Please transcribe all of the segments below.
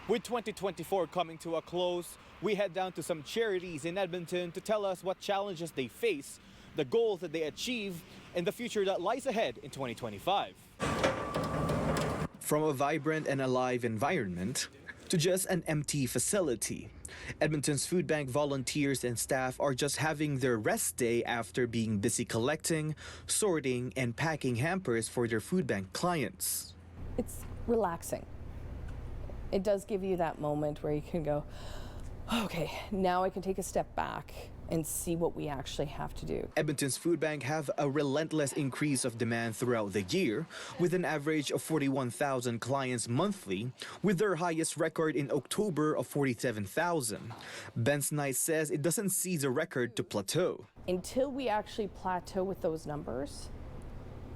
With 2024 coming to a close, we head down to some charities in Edmonton to tell us what challenges they face, the goals that they achieve, and the future that lies ahead in 2025. From a vibrant and alive environment to just an empty facility, Edmonton's food bank volunteers and staff are just having their rest day after being busy collecting, sorting, and packing hampers for their food bank clients. It's relaxing. It does give you that moment where you can go, okay, now I can take a step back and see what we actually have to do. Edmonton's food bank have a relentless increase of demand throughout the year, with an average of 41,000 clients monthly, with their highest record in October of 47,000. Ben Knight says it doesn't see the record to plateau. Until we actually plateau with those numbers,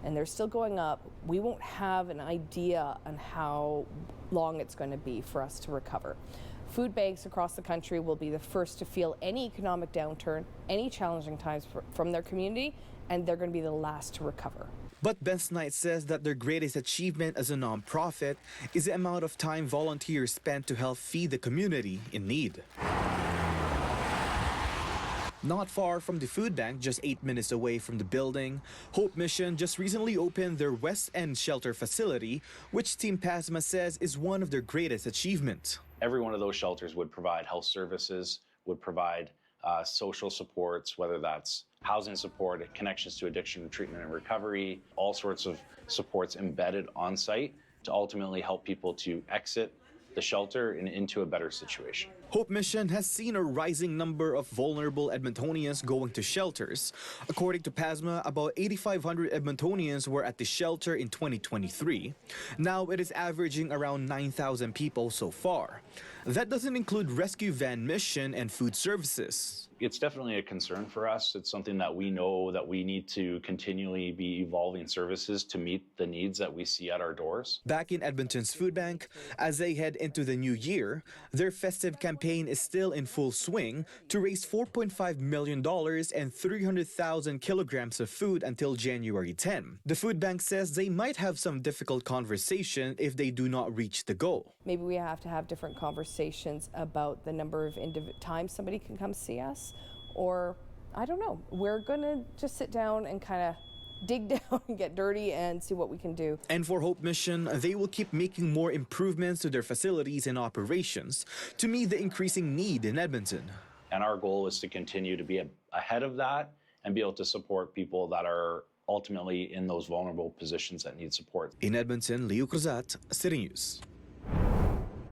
and they're still going up, we won't have an idea on how long it's going to be for us to recover. Food banks across the country will be the first to feel any economic downturn, any challenging times from their community, and they're going to be the last to recover. But Ben Knight says that their greatest achievement as a nonprofit is the amount of time volunteers spend to help feed the community in need. Not far from the food bank, just 8 minutes away from the building, Hope Mission just recently opened their West End shelter facility, which Team PASMA says is one of their greatest achievements. Every one of those shelters would provide health services, would provide social supports, whether that's housing support, connections to addiction treatment and recovery, all sorts of supports embedded on site to ultimately help people to exit the shelter and into a better situation. Hope Mission has seen a rising number of vulnerable Edmontonians going to shelters. According to PASMA, about 8,500 Edmontonians were at the shelter in 2023. Now it is averaging around 9,000 people so far. That doesn't include rescue van mission and food services. It's definitely a concern for us. It's something that we know that we need to continually be evolving services to meet the needs that we see at our doors. Back in Edmonton's food bank, as they head into the new year, their festive campaign is still in full swing to raise $4.5 million and 300,000 kilograms of food until January 10. The food bank says they might have some difficult conversation if they do not reach the goal. Maybe we have to have different conversations about the number of times somebody can come see us, or I don't know. We're going to just sit down and kind of dig down and get dirty and see what we can do. And for Hope Mission, they will keep making more improvements to their facilities and operations to meet the increasing need in Edmonton. And our goal is to continue to be ahead of that and be able to support people that are ultimately in those vulnerable positions that need support. In Edmonton, Leo Cruzat, City News.